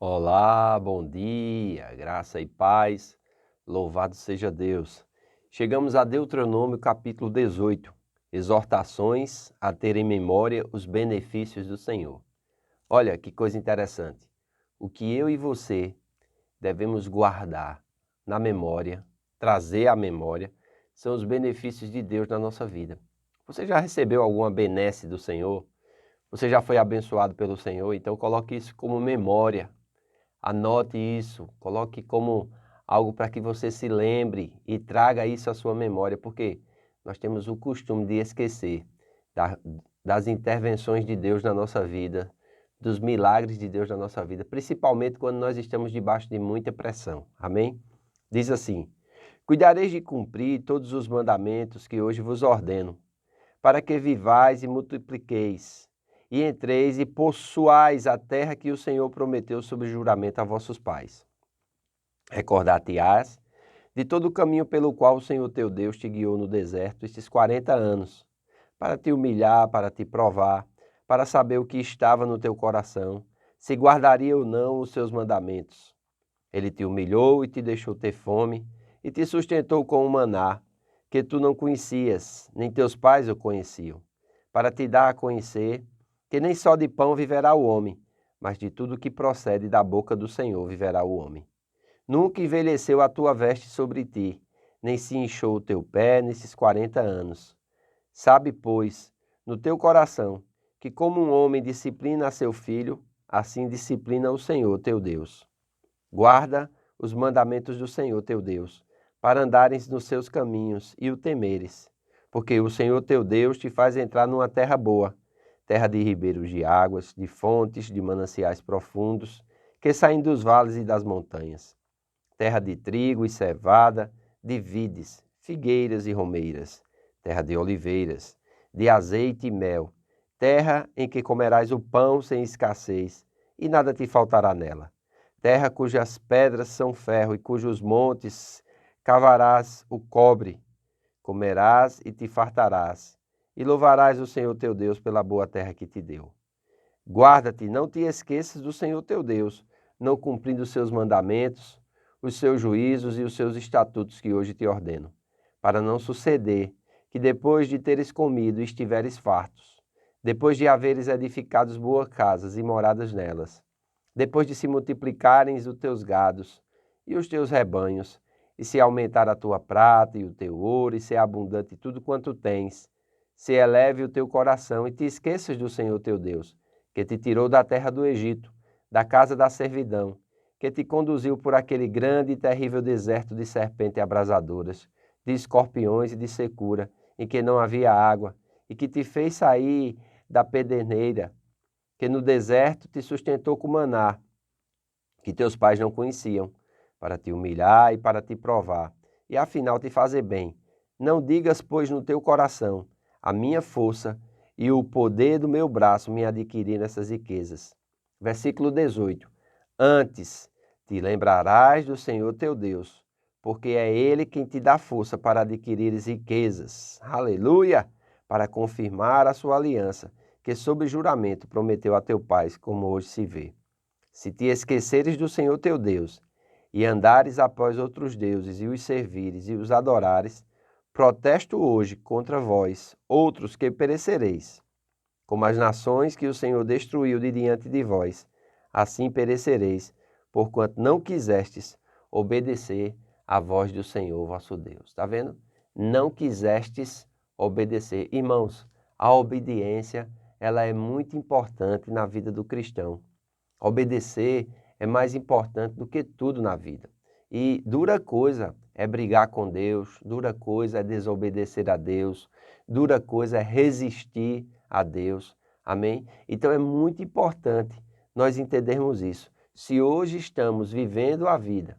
Olá, bom dia, graça e paz, louvado seja Deus. Chegamos a Deuteronômio capítulo 18, exortações a ter em memória os benefícios do Senhor. Olha que coisa interessante, o que eu e você devemos guardar na memória, trazer à memória, são os benefícios de Deus na nossa vida. Você já recebeu alguma benesse do Senhor? Você já foi abençoado pelo Senhor? Então coloque isso como memória. Anote isso, coloque como algo para que você se lembre e traga isso à sua memória, porque nós temos o costume de esquecer da- das intervenções de Deus na nossa vida, dos milagres de Deus na nossa vida, principalmente quando nós estamos debaixo de muita pressão. Amém? Diz assim: Cuidareis de cumprir todos os mandamentos que hoje vos ordeno, para que vivais e multipliqueis, e entreis e possuais a terra que o Senhor prometeu sob juramento a vossos pais. Recordar-te-ás de todo o caminho pelo qual o Senhor teu Deus te guiou no deserto estes 40 anos, para te humilhar, para te provar, para saber o que estava no teu coração, se guardaria ou não os seus mandamentos. Ele te humilhou e te deixou ter fome, e te sustentou com o maná, que tu não conhecias, nem teus pais o conheciam, para te dar a conhecer que nem só de pão viverá o homem, mas de tudo que procede da boca do Senhor viverá o homem. Nunca envelheceu a tua veste sobre ti, nem se inchou o teu pé nesses 40 anos. Sabe, pois, no teu coração, que como um homem disciplina a seu filho, assim disciplina o Senhor teu Deus. Guarda os mandamentos do Senhor teu Deus, para andares nos seus caminhos e o temeres, porque o Senhor teu Deus te faz entrar numa terra boa, terra de ribeiros de águas, de fontes, de mananciais profundos, que saem dos vales e das montanhas, terra de trigo e cevada, de vides, figueiras e romeiras, terra de oliveiras, de azeite e mel, terra em que comerás o pão sem escassez, e nada te faltará nela. Terra cujas pedras são ferro e cujos montes cavarás o cobre. Comerás e te fartarás, e louvarás o Senhor teu Deus pela boa terra que te deu. Guarda-te, não te esqueças do Senhor teu Deus, não cumprindo os seus mandamentos, os seus juízos e os seus estatutos que hoje te ordeno, para não suceder que depois de teres comido e estiveres fartos, depois de haveres edificado boas casas e moradas nelas, depois de se multiplicarem os teus gados e os teus rebanhos, e se aumentar a tua prata e o teu ouro, e ser abundante tudo quanto tens, se eleve o teu coração e te esqueças do Senhor teu Deus, que te tirou da terra do Egito, da casa da servidão, que te conduziu por aquele grande e terrível deserto de serpentes abrasadoras, de escorpiões e de secura, em que não havia água, e que te fez sair da pederneira, que no deserto te sustentou com maná, que teus pais não conheciam, para te humilhar e para te provar, e afinal te fazer bem. Não digas, pois, no teu coração, a minha força e o poder do meu braço me adquiriram essas riquezas. Versículo 18. Antes te lembrarás do Senhor teu Deus, porque é Ele quem te dá força para adquirires riquezas. Aleluia! Para confirmar a sua aliança, que sob juramento prometeu a teu pai, como hoje se vê. Se te esqueceres do Senhor teu Deus, e andares após outros deuses, e os servires, e os adorares, protesto hoje contra vós, outros que perecereis, como as nações que o Senhor destruiu de diante de vós, assim perecereis, porquanto não quisestes obedecer à voz do Senhor vosso Deus. Está vendo? Não quisestes obedecer. Irmãos, a obediência, ela é muito importante na vida do cristão. Obedecer é mais importante do que tudo na vida. E dura coisa é brigar com Deus, dura coisa é desobedecer a Deus, dura coisa é resistir a Deus. Amém? Então é muito importante nós entendermos isso. Se hoje estamos vivendo a vida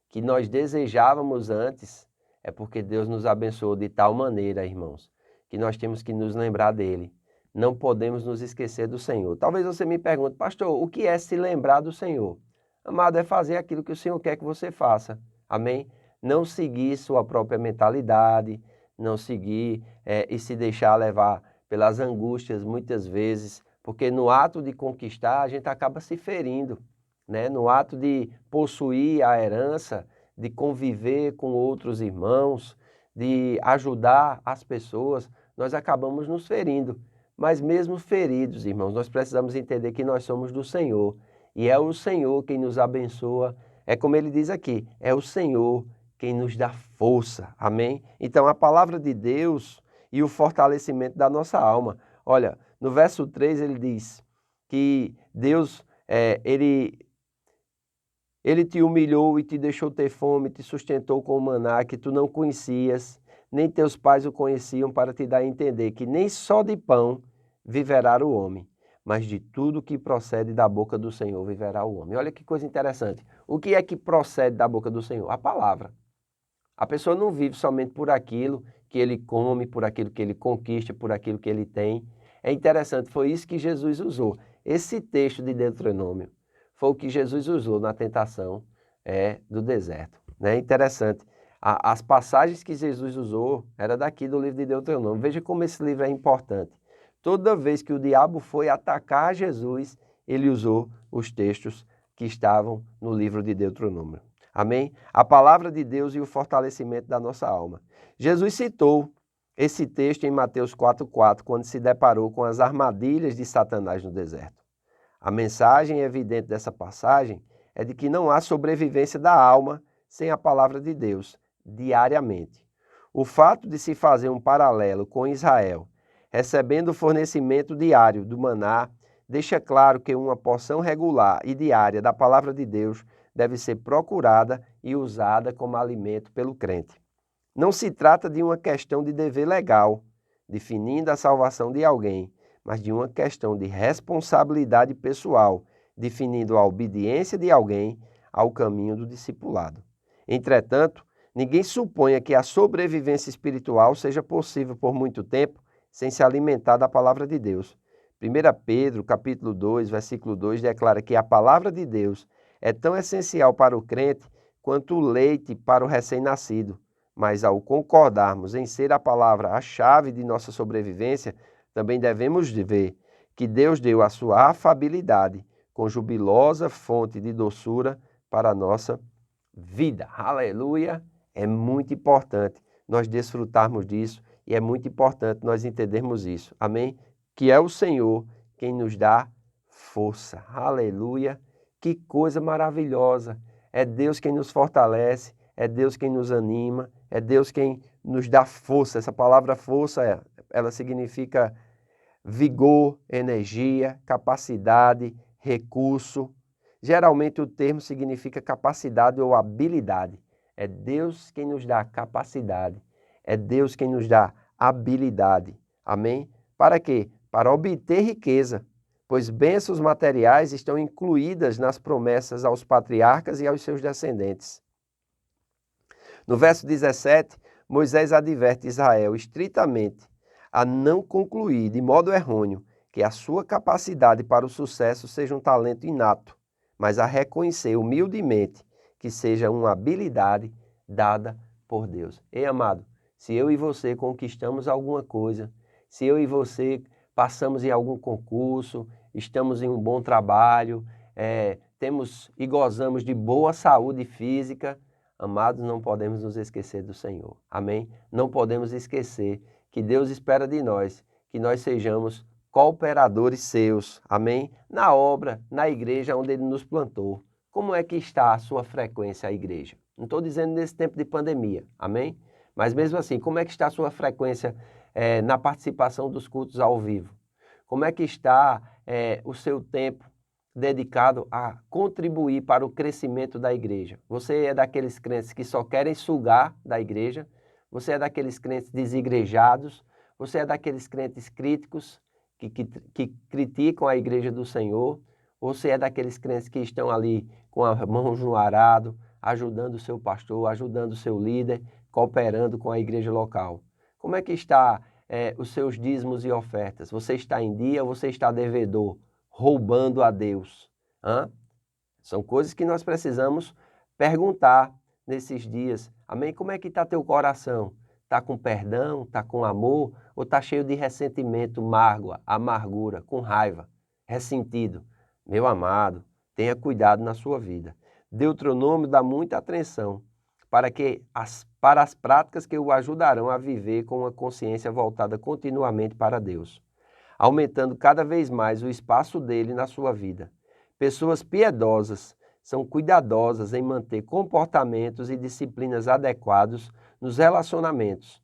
que nós desejávamos antes, é porque Deus nos abençoou de tal maneira, irmãos, que nós temos que nos lembrar dele. Não podemos nos esquecer do Senhor. Talvez você me pergunte, pastor, o que é se lembrar do Senhor? Amado, é fazer aquilo que o Senhor quer que você faça. Amém? Não seguir sua própria mentalidade, não seguir e se deixar levar pelas angústias muitas vezes, porque no ato de conquistar a gente acaba se ferindo. né? No ato de possuir a herança, de conviver com outros irmãos, de ajudar as pessoas, nós acabamos nos ferindo. Mas mesmo feridos, irmãos, nós precisamos entender que nós somos do Senhor. E é o Senhor quem nos abençoa. É como ele diz aqui, é o Senhor quem nos dá força. Amém? Então a palavra de Deus e o fortalecimento da nossa alma. Olha, no verso 3 ele diz que Deus, ele te humilhou e te deixou ter fome, te sustentou com o maná que tu não conhecias, nem teus pais o conheciam, para te dar a entender que nem só de pão viverá o homem, mas de tudo que procede da boca do Senhor viverá o homem. Olha que coisa interessante. O que é que procede da boca do Senhor? A palavra. A pessoa não vive somente por aquilo que ele come, por aquilo que ele conquista, por aquilo que ele tem. É interessante, foi isso que Jesus usou. Esse texto de Deuteronômio foi o que Jesus usou na tentação do deserto. É interessante. As passagens que Jesus usou era daqui do livro de Deuteronômio. Veja como esse livro é importante. Toda vez que o diabo foi atacar Jesus, ele usou os textos que estavam no livro de Deuteronômio. Amém? A palavra de Deus e o fortalecimento da nossa alma. Jesus citou esse texto em Mateus 4,4, quando se deparou com as armadilhas de Satanás no deserto. A mensagem evidente dessa passagem é de que não há sobrevivência da alma sem a palavra de Deus, diariamente. O fato de se fazer um paralelo com Israel, recebendo o fornecimento diário do maná, deixa claro que uma porção regular e diária da palavra de Deus deve ser procurada e usada como alimento pelo crente. Não se trata de uma questão de dever legal, definindo a salvação de alguém, mas de uma questão de responsabilidade pessoal, definindo a obediência de alguém ao caminho do discipulado. Entretanto, ninguém suponha que a sobrevivência espiritual seja possível por muito tempo sem se alimentar da palavra de Deus. 1 Pedro, capítulo 2, versículo 2, declara que a palavra de Deus é tão essencial para o crente quanto o leite para o recém-nascido. Mas ao concordarmos em ser a palavra a chave de nossa sobrevivência, também devemos ver que Deus deu a sua afabilidade com jubilosa fonte de doçura para a nossa vida. Aleluia! É muito importante nós desfrutarmos disso e é muito importante nós entendermos isso. Amém? Que é o Senhor quem nos dá força. Aleluia! Que coisa maravilhosa! É Deus quem nos fortalece, é Deus quem nos anima, é Deus quem nos dá força. Essa palavra força, ela significa vigor, energia, capacidade, recurso. Geralmente o termo significa capacidade ou habilidade. É Deus quem nos dá capacidade, é Deus quem nos dá habilidade. Amém? Para quê? Para obter riqueza, pois bênçãos materiais estão incluídas nas promessas aos patriarcas e aos seus descendentes. No verso 17, Moisés adverte Israel estritamente a não concluir de modo errôneo que a sua capacidade para o sucesso seja um talento inato, mas a reconhecer humildemente que seja uma habilidade dada por Deus. Ei, amado, se eu e você conquistamos alguma coisa, se eu e você passamos em algum concurso, estamos em um bom trabalho, temos e gozamos de boa saúde física, amados, não podemos nos esquecer do Senhor. Amém? Não podemos esquecer que Deus espera de nós que nós sejamos cooperadores seus. Amém? Na obra, na igreja onde Ele nos plantou. Como é que está a sua frequência à igreja? Não estou dizendo nesse tempo de pandemia. Amém? Mas mesmo assim, como é que está a sua frequência na participação dos cultos ao vivo? Como é que está o seu tempo dedicado a contribuir para o crescimento da igreja? Você é daqueles crentes que só querem sugar da igreja? Você é daqueles crentes desigrejados? Você é daqueles crentes críticos que criticam a igreja do Senhor? Você é daqueles crentes que estão ali com a mão no arado, ajudando o seu pastor, ajudando o seu líder, cooperando com a igreja local? Como é que está os seus dízimos e ofertas? Você está em dia ou você está devedor, roubando a Deus? São coisas que nós precisamos perguntar nesses dias. Amém? Como é que está teu coração? Está com perdão? Está com amor? Ou está cheio de ressentimento, mágoa, amargura, com raiva, ressentido? Meu amado, Tenha cuidado na sua vida. Deuteronômio dá muita atenção para as práticas que o ajudarão a viver com uma consciência voltada continuamente para Deus, aumentando cada vez mais o espaço dele na sua vida. Pessoas piedosas são cuidadosas em manter comportamentos e disciplinas adequados nos relacionamentos.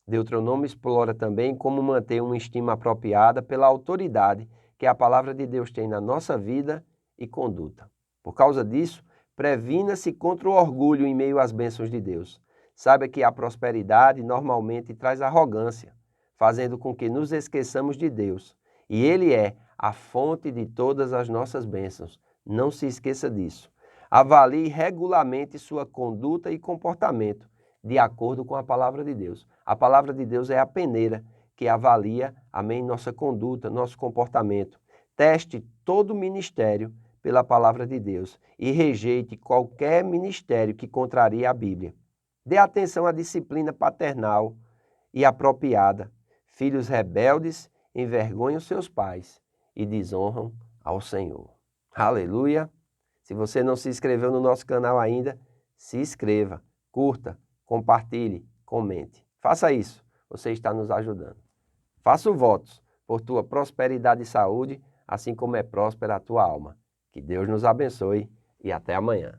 Deuteronômio explora também como manter uma estima apropriada pela autoridade que a palavra de Deus tem na nossa vida e conduta. Por causa disso, previna-se contra o orgulho em meio às bênçãos de Deus. Saiba que a prosperidade normalmente traz arrogância, fazendo com que nos esqueçamos de Deus. E Ele é a fonte de todas as nossas bênçãos. Não se esqueça disso. Avalie regularmente sua conduta e comportamento, de acordo com a palavra de Deus. A palavra de Deus é a peneira que avalia, amém, nossa conduta, nosso comportamento. Teste todo ministério pela palavra de Deus e rejeite qualquer ministério que contrarie a Bíblia. Dê atenção à disciplina paternal e apropriada. Filhos rebeldes envergonham seus pais e desonram ao Senhor. Aleluia! Se você não se inscreveu no nosso canal ainda, se inscreva, curta, compartilhe, comente. Faça isso, você está nos ajudando. Faço votos por tua prosperidade e saúde, assim como é próspera a tua alma. Que Deus nos abençoe e até amanhã.